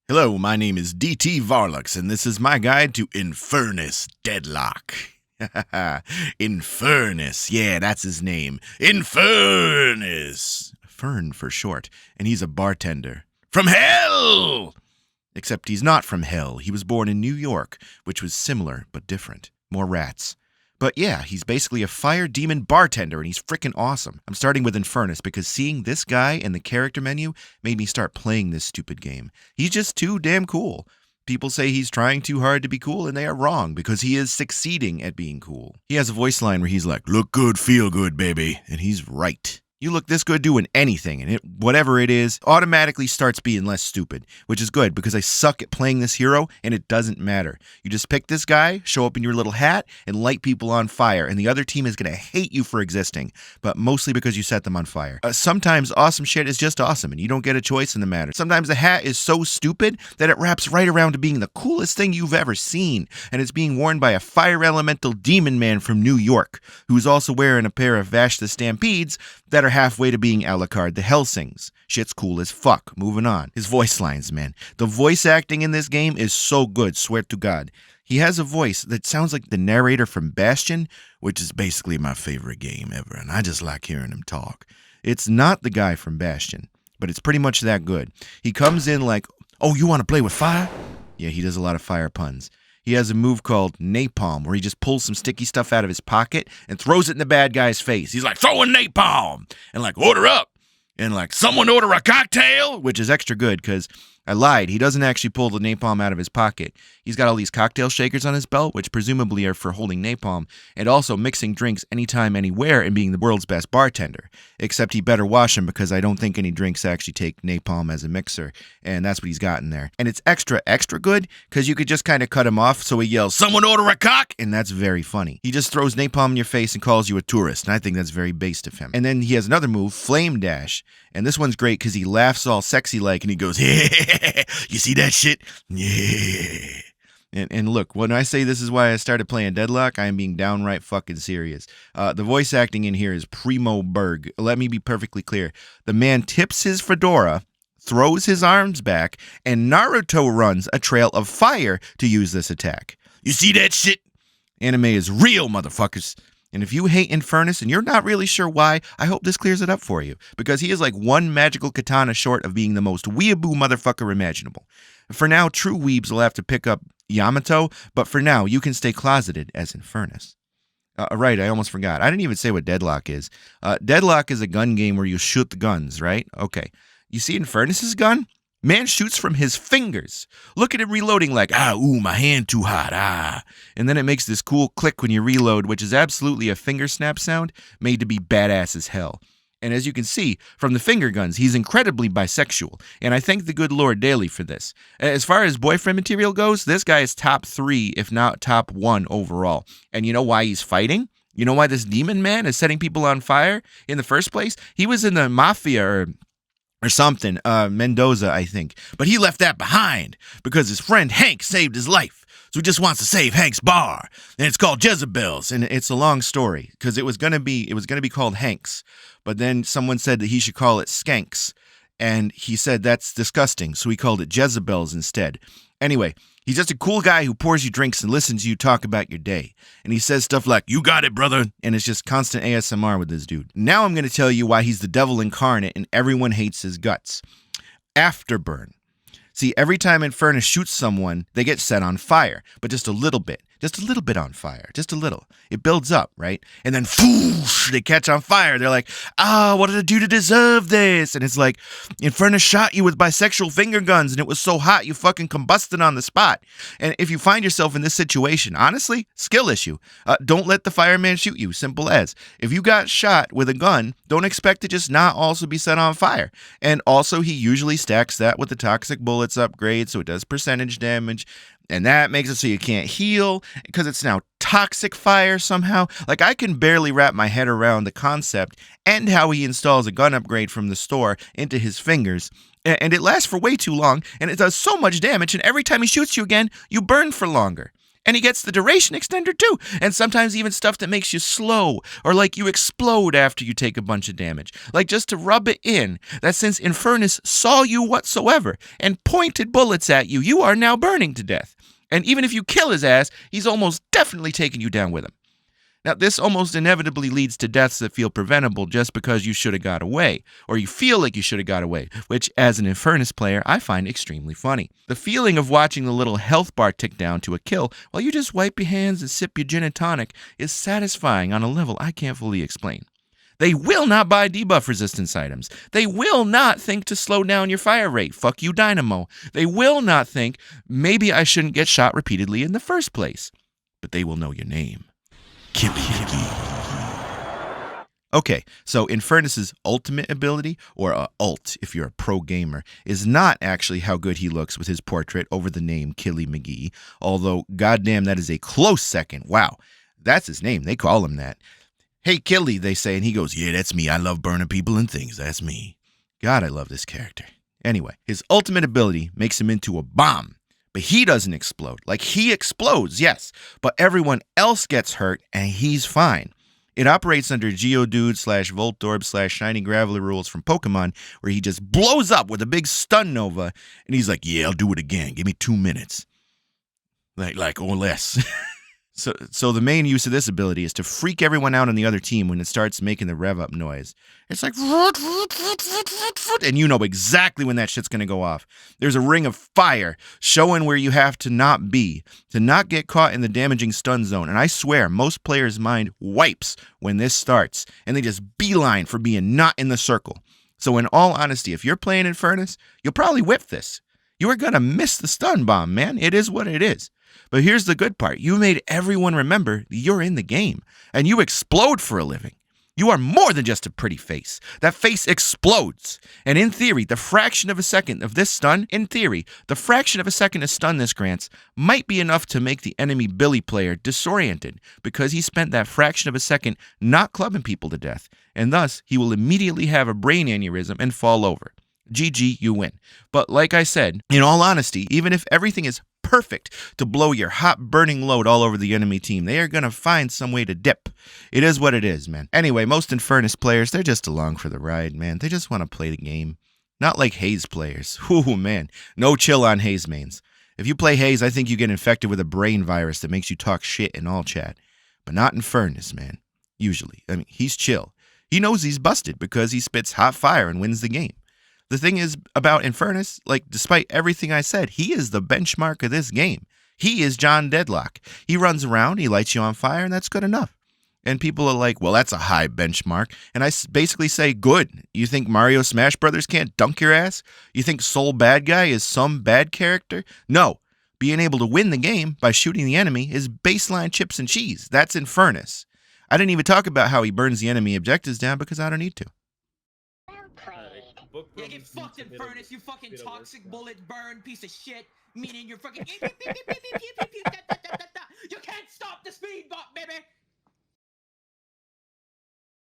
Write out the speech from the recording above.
Hello, my name is DT Varlux, and this is my guide to Infernus Deadlock. Infernace, yeah, that's his name. Infernus! Fern for short, and he's a bartender. From hell! Except he's not from hell. He was born in New York, which was similar but different. More rats. But yeah, he's basically a fire demon bartender, and he's freaking awesome. I'm starting with Infernace because seeing this guy in the character menu made me start playing this stupid game. He's just too damn cool. People say he's trying too hard to be cool, and they are wrong because he is succeeding at being cool. He has a voice line where he's like, "Look good, feel good, baby." And he's right. You look this good doing anything, and whatever it is, automatically starts being less stupid, which is good because I suck at playing this hero, and it doesn't matter. You just pick this guy, show up in your little hat, and light people on fire, and the other team is going to hate you for existing, but mostly because you set them on fire. Sometimes awesome shit is just awesome, and you don't get a choice in the matter. Sometimes the hat is so stupid that it wraps right around to being the coolest thing you've ever seen, and it's being worn by a fire elemental demon man from New York, who's also wearing a pair of Vash the Stampedes that are halfway to being Alucard the Helsings. Shit's cool as fuck. Moving on. His voice lines, man. The voice acting in this game is so good, swear to God. He has a voice that sounds like the narrator from Bastion, which is basically my favorite game ever, and I just like hearing him talk. It's not the guy from Bastion, but it's pretty much that good. He comes in like, "Oh, you want to play with fire?" Yeah, he does a lot of fire puns. He has a move called napalm, where he just pulls some sticky stuff out of his pocket and throws it in the bad guy's face. He's like, "Throwing napalm!" And like, "Order up!" And like, "Someone order a cocktail!" Which is extra good, because I lied. He doesn't actually pull the napalm out of his pocket. He's got all these cocktail shakers on his belt, which presumably are for holding napalm, and also mixing drinks anytime, anywhere, and being the world's best bartender. Except he better wash them, because I don't think any drinks actually take napalm as a mixer, and that's what he's got in there. And it's extra good, because you could just kind of cut him off, so he yells, "Someone order a cock!" And that's very funny. He just throws napalm in your face and calls you a tourist, and I think that's very based of him. And then he has another move, Flame Dash, and this one's great, because he laughs all sexy-like, and he goes, "You see that shit? Yeah." And look, when I say this is why I started playing Deadlock, I am being downright fucking serious. The voice acting in here is Primo Berg. Let me be perfectly clear. The man tips his fedora, throws his arms back, and Naruto runs a trail of fire to use this attack. You see that shit? Anime is real, motherfuckers. And if you hate Infernace and you're not really sure why, I hope this clears it up for you. Because he is like one magical katana short of being the most weeaboo motherfucker imaginable. For now, true weebs will have to pick up Yamato, but for now, you can stay closeted as Infernace. Right, I almost forgot. I didn't even say what Deadlock is. Deadlock is a gun game where you shoot the guns, right? Okay. You see Infernace's gun? Man shoots from his fingers. Look at him reloading like, my hand too hot, And then it makes this cool click when you reload, which is absolutely a finger snap sound made to be badass as hell. And as you can see, from the finger guns, he's incredibly bisexual, and I thank the good Lord daily for this. As far as boyfriend material goes, this guy is top 3, if not top 1 overall. And you know why he's fighting? You know why this demon man is setting people on fire in the first place? He was in the mafia or something, Mendoza, I think. But he left that behind because his friend Hank saved his life. So he just wants to save Hank's bar, and it's called Jezebel's, and it's a long story because it was gonna be called Hank's, but then someone said that he should call it Skanks, and he said that's disgusting, so he called it Jezebel's instead. Anyway, he's just a cool guy who pours you drinks and listens to you talk about your day, and he says stuff like, "You got it, brother," and it's just constant ASMR with this dude. Now I'm gonna tell you why he's the devil incarnate and everyone hates his guts. Afterburn. See, every time Infernus shoots someone, they get set on fire, but just a little bit on fire, just a little. It builds up, right? And then, whoosh, they catch on fire. They're like, what did I do to deserve this? And it's like, Infernus shot you with bisexual finger guns, and it was so hot you fucking combusted on the spot. And if you find yourself in this situation, honestly, skill issue. Don't let the fireman shoot you, simple as. If you got shot with a gun, don't expect to just not also be set on fire. And also, he usually stacks that with the toxic bullets upgrade, so it does percentage damage. And that makes it so you can't heal because it's now toxic fire somehow. Like, I can barely wrap my head around the concept and how he installs a gun upgrade from the store into his fingers. And it lasts for way too long, and it does so much damage, and every time he shoots you again, you burn for longer. And he gets the duration extender too, and sometimes even stuff that makes you slow, or like you explode after you take a bunch of damage. Like just to rub it in, that since Infernace saw you whatsoever and pointed bullets at you, you are now burning to death. And even if you kill his ass, he's almost definitely taking you down with him. Now, this almost inevitably leads to deaths that feel preventable just because you should have got away, or you feel like you should have got away, which, as an Infernace player, I find extremely funny. The feeling of watching the little health bar tick down to a kill while you just wipe your hands and sip your gin and tonic is satisfying on a level I can't fully explain. They will not buy debuff resistance items. They will not think to slow down your fire rate. Fuck you, Dynamo. They will not think, maybe I shouldn't get shot repeatedly in the first place. But they will know your name. Okay, so Infernace's ultimate ability, or ult if you're a pro gamer, is not actually how good he looks with his portrait over the name Killy McGee, although goddamn that is a close second. Wow, that's his name, they call him that. Hey Killy, they say, and he goes, yeah, that's me, I love burning people and things, that's me. God, I love this character. Anyway, his ultimate ability makes him into a bomb. But he doesn't explode. Like, he explodes, yes, but everyone else gets hurt, and he's fine. It operates under Geodude / Voltorb / Shiny Graveler rules from Pokemon, where he just blows up with a big stun nova, and he's like, yeah, I'll do it again. Give me 2 minutes. Like or less. So the main use of this ability is to freak everyone out on the other team when it starts making the rev up noise. It's like, and you know exactly when that shit's going to go off. There's a ring of fire showing where you have to not be, to not get caught in the damaging stun zone. And I swear, most players' mind wipes when this starts, and they just beeline for being not in the circle. So in all honesty, if you're playing Infernace, you'll probably whip this. You are going to miss the stun bomb, man. It is what it is. But here's the good part. You made everyone remember you're in the game, and you explode for a living. You are more than just a pretty face. That face explodes. And in theory, the fraction of a second of this stun, the fraction of a second of stun this grants might be enough to make the enemy Billy player disoriented because he spent that fraction of a second not clubbing people to death, and thus he will immediately have a brain aneurysm and fall over. GG, you win. But like I said, in all honesty, even if everything is perfect to blow your hot burning load all over the enemy team, they are going to find some way to dip. It is what it is, man. Anyway, most Infernace players, they're just along for the ride, man. They just want to play the game. Not like Haze players. Ooh, man. No chill on Haze mains. If you play Haze, I think you get infected with a brain virus that makes you talk shit in all chat. But not Infernace, man. Usually. I mean, he's chill. He knows he's busted because he spits hot fire and wins the game. The thing is about Infernace, like, despite everything I said, he is the benchmark of this game. He is John Deadlock. He runs around, he lights you on fire, and that's good enough. And people are like, well, that's a high benchmark. And I basically say, good. You think Mario Smash Brothers can't dunk your ass? You think Soul Bad Guy is some bad character? No. Being able to win the game by shooting the enemy is baseline chips and cheese. That's Infernace. I didn't even talk about how he burns the enemy objectives down because I don't need to. Yeah, get fucked, Infernace, you fucking toxic bullet burn piece of shit. Meaning you're fucking